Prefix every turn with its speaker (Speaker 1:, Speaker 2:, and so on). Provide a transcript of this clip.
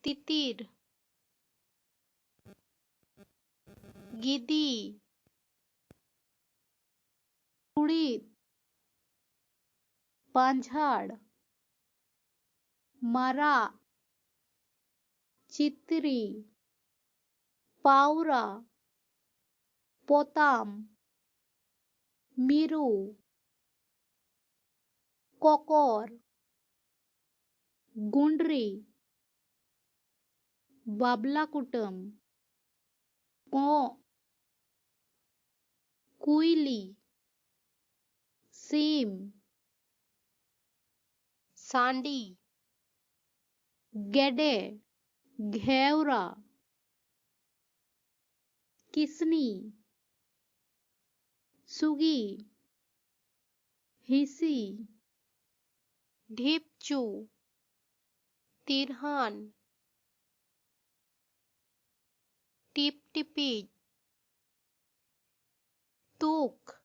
Speaker 1: তিতির, গিদি, কুড়িদ, পাঁঝাড়, মারা, চিত্রি, পাউরা, পোতাম, মিরু, ককর, গুন্ডরি, বাবলা কুটুম, কুইলি, সিম, सांडी, गेडे, घेवरा, किसनी, सुगी, हिसी, ढिपचू, तिरहान, टिपटिपी, तुक,